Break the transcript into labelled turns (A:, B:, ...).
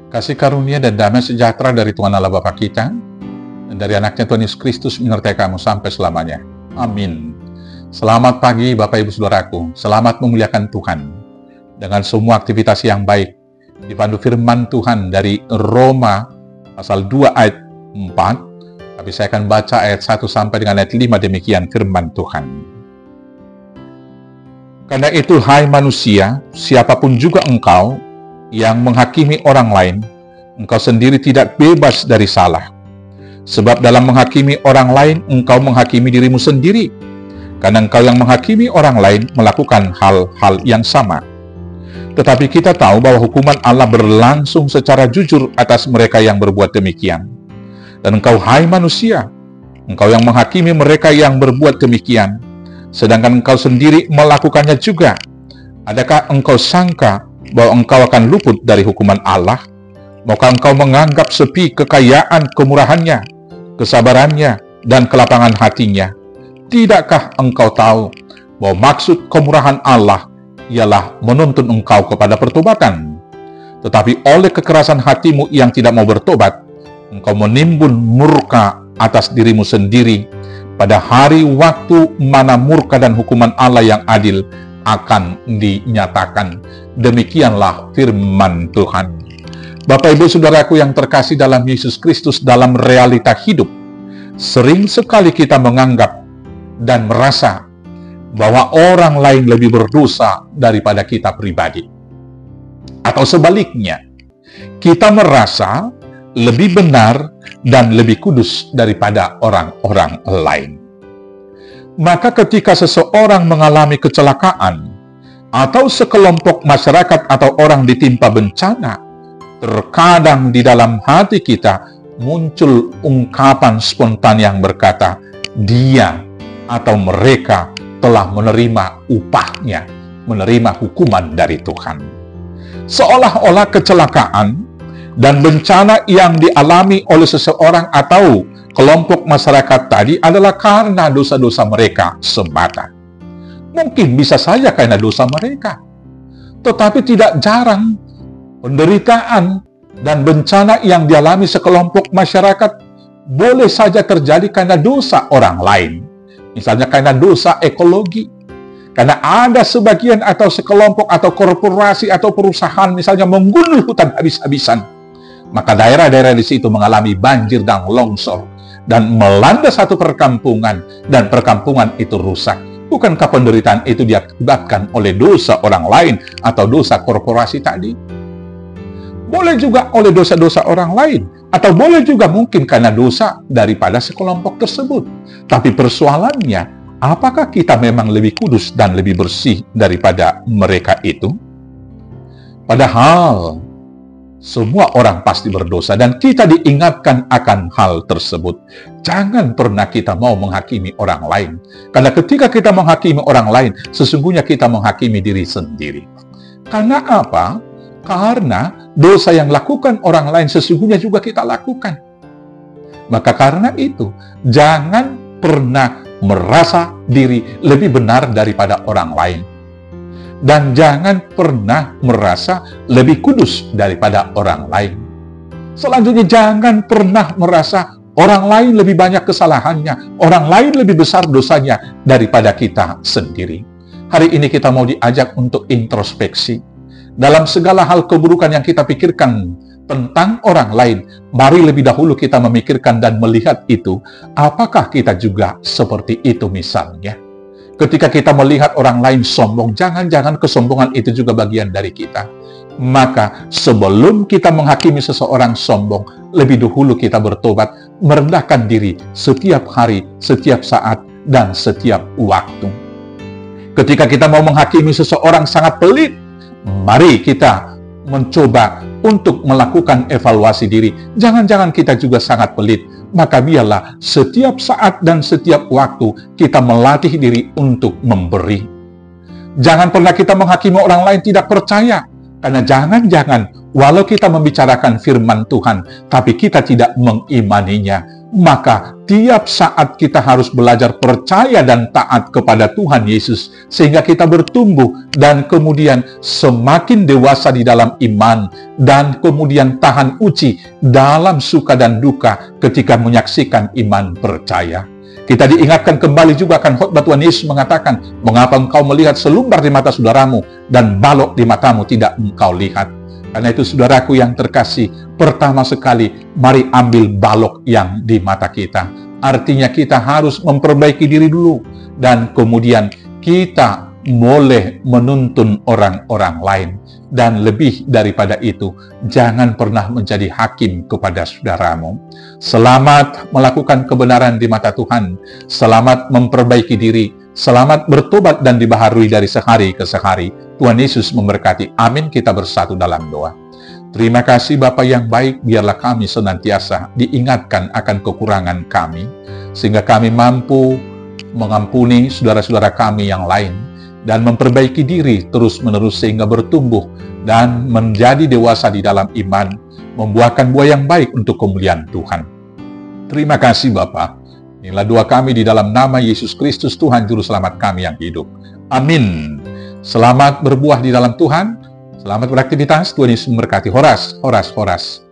A: Kasih karunia dan damai sejahtera dari Tuhan Allah Bapa kita, dan dari anaknya Tuhan Yesus Kristus menyertai kamu sampai selamanya. Amin. Selamat pagi Bapak Ibu Saudaraku, selamat memuliakan Tuhan. Dengan semua aktivitas yang baik, dipandu firman Tuhan dari Roma pasal 2 ayat 4, tapi saya akan baca ayat 1 sampai dengan ayat 5, demikian firman Tuhan. Karena itu, hai manusia, siapapun juga engkau yang menghakimi orang lain, engkau sendiri tidak bebas dari salah. Sebab dalam menghakimi orang lain, engkau menghakimi dirimu sendiri. Karena engkau yang menghakimi orang lain melakukan hal-hal yang sama. Tetapi kita tahu bahwa hukuman Allah berlangsung secara jujur atas mereka yang berbuat demikian. Dan engkau, hai manusia, engkau yang menghakimi mereka yang berbuat demikian, sedangkan engkau sendiri melakukannya juga. Adakah engkau sangka bahwa engkau akan luput dari hukuman Allah? Maukah engkau menganggap sepi kekayaan kemurahannya, kesabarannya, dan kelapangan hatinya? Tidakkah engkau tahu bahwa maksud kemurahan Allah ialah menuntun engkau kepada pertobatan? Tetapi oleh kekerasan hatimu yang tidak mau bertobat, engkau menimbun murka atas dirimu sendiri pada hari waktu mana murka dan hukuman Allah yang adil akan dinyatakan. Demikianlah firman Tuhan. Bapak Ibu Saudaraku yang terkasih dalam Yesus Kristus, dalam realita hidup, sering sekali kita menganggap dan merasa bahwa orang lain lebih berdosa daripada kita pribadi. Atau sebaliknya, kita merasa lebih benar dan lebih kudus daripada orang-orang lain. Maka ketika seseorang mengalami kecelakaan, atau sekelompok masyarakat atau orang ditimpa bencana, terkadang di dalam hati kita muncul ungkapan spontan yang berkata, dia atau mereka telah menerima upahnya, menerima hukuman dari Tuhan. Seolah-olah kecelakaan dan bencana yang dialami oleh seseorang atau kelompok masyarakat tadi adalah karena dosa-dosa mereka semata. Mungkin bisa saja karena dosa mereka, tetapi tidak jarang penderitaan dan bencana yang dialami sekelompok masyarakat boleh saja terjadi karena dosa orang lain. Misalnya karena dosa ekologi, karena ada sebagian atau sekelompok atau korporasi atau perusahaan misalnya menggunul hutan habis-habisan, maka daerah-daerah di situ mengalami banjir dan longsor dan melanda satu perkampungan, dan perkampungan itu rusak. Bukankah penderitaan itu diakibatkan oleh dosa orang lain atau dosa korporasi tadi? Boleh juga oleh dosa-dosa orang lain, atau boleh juga mungkin karena dosa daripada sekelompok tersebut. Tapi persoalannya, apakah kita memang lebih kudus dan lebih bersih daripada mereka itu? Padahal semua orang pasti berdosa dan kita diingatkan akan hal tersebut. Jangan pernah kita mau menghakimi orang lain. Karena ketika kita menghakimi orang lain, sesungguhnya kita menghakimi diri sendiri. Karena apa? Karena dosa yang lakukan orang lain sesungguhnya juga kita lakukan. Maka karena itu, jangan pernah merasa diri lebih benar daripada orang lain. Dan jangan pernah merasa lebih kudus daripada orang lain. Selanjutnya, jangan pernah merasa orang lain lebih banyak kesalahannya, orang lain lebih besar dosanya daripada kita sendiri. Hari ini kita mau diajak untuk introspeksi. Dalam segala hal keburukan yang kita pikirkan tentang orang lain, mari lebih dahulu kita memikirkan dan melihat itu. Apakah kita juga seperti itu misalnya? Ketika kita melihat orang lain sombong, jangan-jangan kesombongan itu juga bagian dari kita. Maka sebelum kita menghakimi seseorang sombong, lebih dahulu kita bertobat, merendahkan diri setiap hari, setiap saat, dan setiap waktu. Ketika kita mau menghakimi seseorang sangat pelit, mari kita mencoba untuk melakukan evaluasi diri. Jangan-jangan kita juga sangat pelit. Maka biarlah setiap saat dan setiap waktu kita melatih diri untuk memberi. Jangan pernah kita menghakimi orang lain tidak percaya. Karena jangan-jangan walau kita membicarakan firman Tuhan, tapi kita tidak mengimaninya, maka tiap saat kita harus belajar percaya dan taat kepada Tuhan Yesus, sehingga kita bertumbuh dan kemudian semakin dewasa di dalam iman, dan kemudian tahan uji dalam suka dan duka ketika menyaksikan iman percaya. Kita diingatkan kembali juga akan khotbah Tuhan Yesus mengatakan, mengapa engkau melihat selumbar di mata saudaramu dan balok di matamu tidak engkau lihat. Karena itu saudaraku yang terkasih, pertama sekali mari ambil balok yang di mata kita. Artinya kita harus memperbaiki diri dulu, dan kemudian kita boleh menuntun orang-orang lain. Dan lebih daripada itu, jangan pernah menjadi hakim kepada saudaramu. Selamat melakukan kebenaran di mata Tuhan, selamat memperbaiki diri, selamat bertobat dan dibaharui dari sehari ke sehari. Tuhan Yesus memberkati. Amin. Kita bersatu dalam doa. Terima kasih Bapa yang baik, biarlah kami senantiasa diingatkan akan kekurangan kami, sehingga kami mampu mengampuni saudara-saudara kami yang lain, dan memperbaiki diri terus-menerus sehingga bertumbuh dan menjadi dewasa di dalam iman, membuahkan buah yang baik untuk kemuliaan Tuhan. Terima kasih Bapa. Inilah doa kami di dalam nama Yesus Kristus, Tuhan Juru Selamat kami yang hidup. Amin. Selamat berbuah di dalam Tuhan. Selamat beraktivitas. Tuhan Yesus memberkati. Horas, horas, horas.